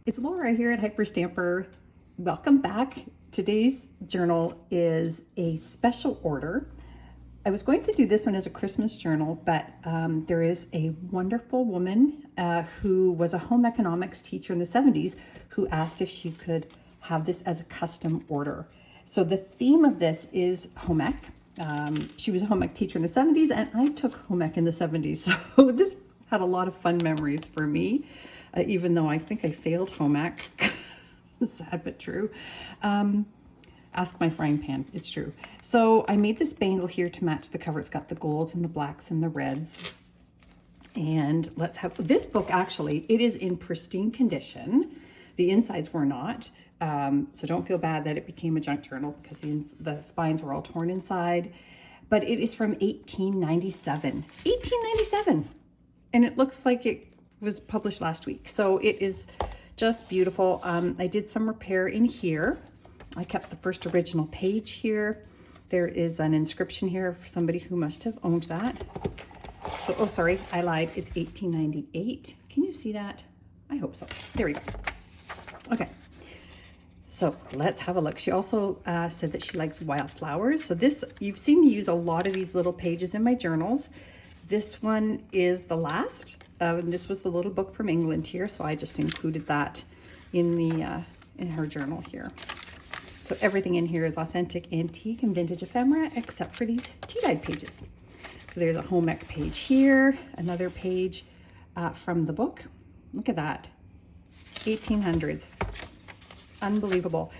It's Laura here at Hyperstamper. Welcome back. Today's journal is a special order. I was going to do this one as a Christmas journal, but there is a wonderful woman who was a home economics teacher in the 70s who asked if she could have this as a custom order. So the theme of this is home ec. She was a home ec teacher in the 70s, and I took home ec in the 70s. So this had a lot of fun memories for me, even though I think I failed home ec. Sad but true. Ask my frying pan, it's true. So I made this bangle here to match the cover. It's got the golds and the blacks and the reds. And let's have this book. Actually, it is in pristine condition. The insides were not. So don't feel bad that it became a junk journal because the spines were all torn inside. But it is from 1897. 1897. And it looks like it was published last week. So it is just beautiful. I did some repair in here. I kept the first original page here. There is an inscription here for somebody who must have owned that. So, oh, sorry, I lied. It's 1898. Can you see that? I hope so. There we go. Okay. So let's have a look. She also said that she likes wildflowers. So this, you've seen me use a lot of these little pages in my journals. This one is the last. And this was the little book from England here. So I just included that in her journal here. So everything in here is authentic, antique, and vintage ephemera, except for these tea-dyed pages. So there's a home ec page here, another page from the book. Look at that, 1800s, unbelievable.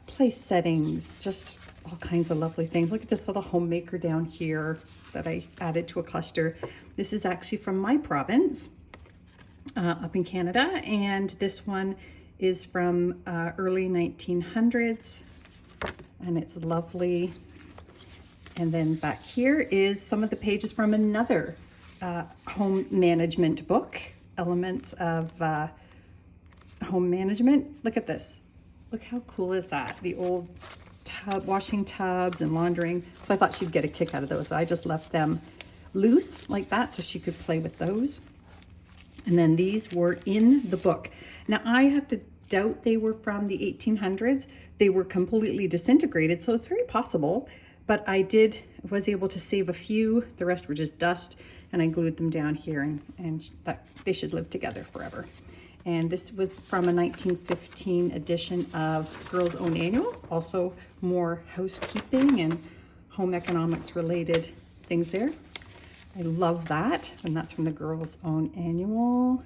Place settings, just all kinds of lovely things. Look at this little homemaker down here that I added to a cluster. This is actually from my province up in Canada, and this one is from early 1900s, and it's lovely. And then back here is some of the pages from another home management book, Elements of Home Management. Look at this. Look how cool is that? The old washing tubs and laundering. So I thought she'd get a kick out of those. So I just left them loose like that so she could play with those. And then these were in the book. Now I have to doubt they were from the 1800s. They were completely disintegrated, so it's very possible, but I was able to save a few. The rest were just dust, and I glued them down here, and that they should live together forever. And this was from a 1915 edition of Girls' Own Annual, also more housekeeping and home economics related things there. I love that, and that's from the Girls' Own Annual.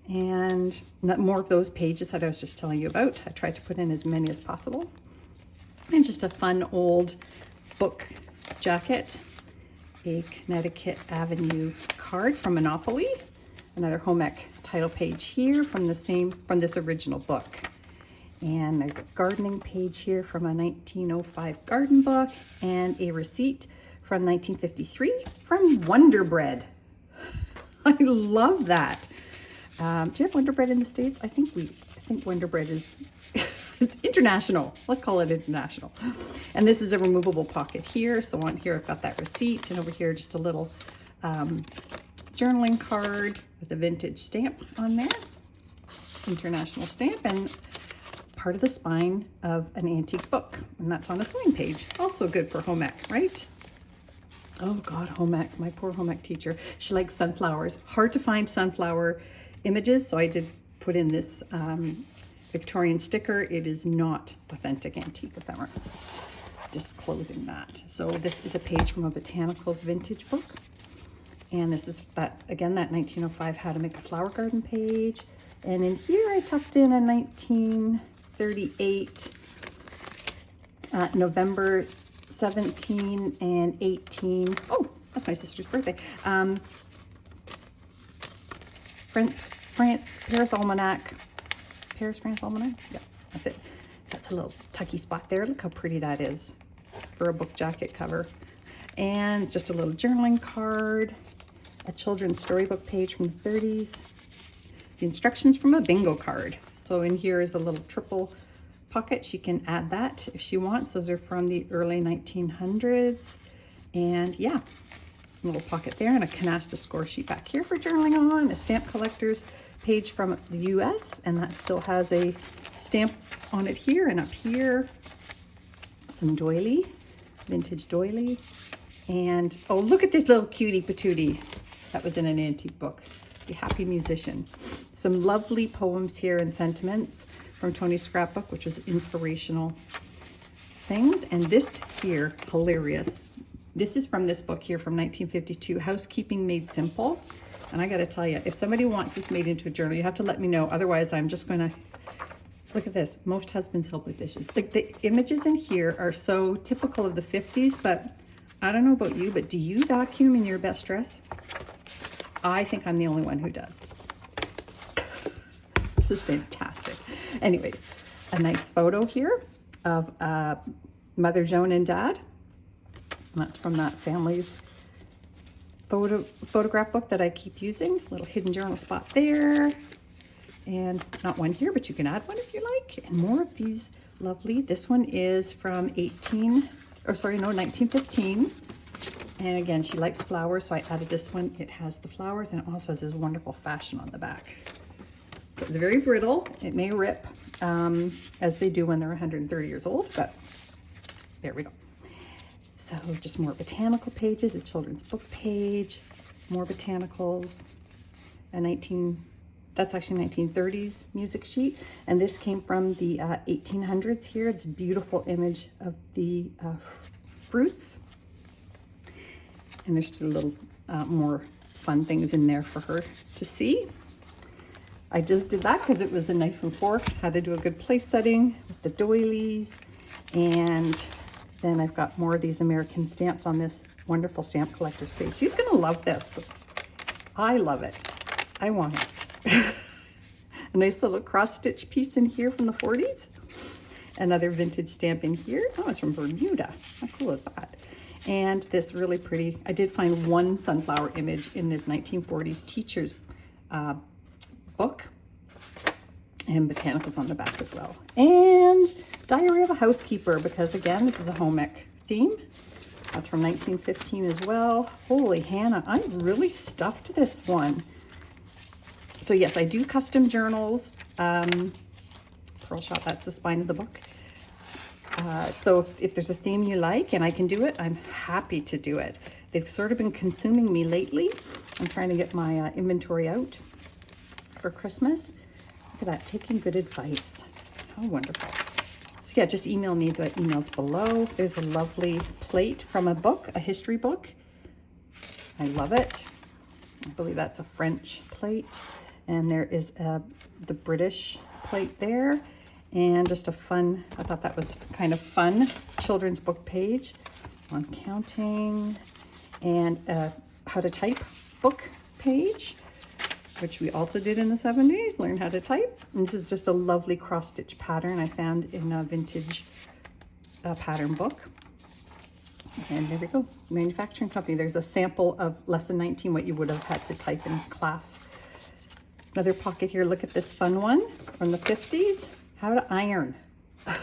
And more of those pages that I was just telling you about. I tried to put in as many as possible. And just a fun old book jacket, a Connecticut Avenue card from Monopoly, another home ec title page here from this original book. And there's a gardening page here from a 1905 garden book, and a receipt from 1953 from Wonder Bread. I love that. Do you have Wonder Bread in the States? I think Wonder Bread is it's international. Let's call it international. And this is a removable pocket here. So on here, I've got that receipt, and over here, just a little journaling card with a vintage stamp on there, international stamp, and part of the spine of an antique book. And that's on a sewing page. Also good for home ec, right? Oh God, home ec, my poor home ec teacher. She likes sunflowers. Hard to find sunflower images, so I did put in this Victorian sticker. It is not authentic antique ephemera. Disclosing that. So this is a page from a botanicals vintage book, and this is that 1905 how to make a flower garden page. And in here I tucked in a 1938 November 17 and 18. Oh, that's my sister's birthday. Paris Almanac. Paris, France Almanac? Yeah, that's it. So that's a little tucky spot there. Look how pretty that is for a book jacket cover. And just a little journaling card, a children's storybook page from the 30s, the instructions from a bingo card. So in here is a little triple pocket. She can add that if she wants. Those are from the early 1900s. And yeah, a little pocket there, and a canasta score sheet back here for journaling on, a stamp collector's page from the US, and that still has a stamp on it here, and up here, some doily, vintage doily. And oh, look at this little cutie patootie. That was in an antique book. The Happy Musician. Some lovely poems here and sentiments from Tony's scrapbook, which was inspirational things. And this here, hilarious. This is from this book here from 1952, Housekeeping Made Simple. And I gotta tell you, if somebody wants this made into a journal, you have to let me know. Otherwise, I'm just gonna, look at this. Most husbands help with dishes. Like the images in here are so typical of the 50s, but I don't know about you, but do you vacuum in your best dress? I think I'm the only one who does. This is fantastic. Anyways, a nice photo here of Mother Joan and Dad. And that's from that family's photograph book that I keep using. Little hidden journal spot there. And not one here, but you can add one if you like. And more of these lovely. This one is from 1915. And again, she likes flowers, so I added this one. It has the flowers, and it also has this wonderful fashion on the back. So it's very brittle. It may rip, as they do when they're 130 years old, but there we go. So just more botanical pages, a children's book page, more botanicals, that's actually 1930s music sheet. And this came from the 1800s here. It's a beautiful image of the fruits. And there's just a little more fun things in there for her to see. I just did that because it was a knife and fork, how to do a good place setting with the doilies. And then I've got more of these American stamps on this wonderful stamp collector's page. She's gonna love this. I love it. I want it. A nice little cross stitch piece in here from the 40s. Another vintage stamp in here. Oh, it's from Bermuda. How cool is that? And this really pretty, I did find one sunflower image in this 1940s teacher's book, and botanicals on the back as well. And Diary of a Housekeeper, because again, this is a home ec theme. That's from 1915 as well. Holy Hannah, I really stuffed this one. So yes, I do custom journals. Pearl Shop, that's the spine of the book. So if there's a theme you like and I can do it, I'm happy to do it. They've sort of been consuming me lately. I'm trying to get my inventory out for Christmas. Look at that, taking good advice. How wonderful. So yeah, just email me, the email's below. There's a lovely plate from a book, a history book. I love it. I believe that's a French plate. And there is the British plate there. And just a fun, I thought that was kind of fun, children's book page on counting, and how to type book page, which we also did in the 70s, learn how to type. And this is just a lovely cross-stitch pattern I found in a vintage pattern book. And there we go, manufacturing company. There's a sample of lesson 19, what you would have had to type in class. Another pocket here, look at this fun one from the 50s. How to iron. I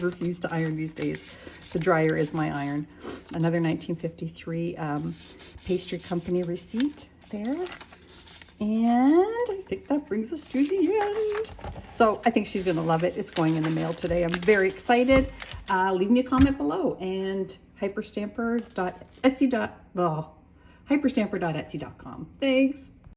refuse to iron these days. The dryer is my iron. Another 1953 pastry company receipt there. And I think that brings us to the end. So I think she's gonna love it. It's going in the mail today. I'm very excited. Leave me a comment below, and hyperstamper.etsy.com. Thanks.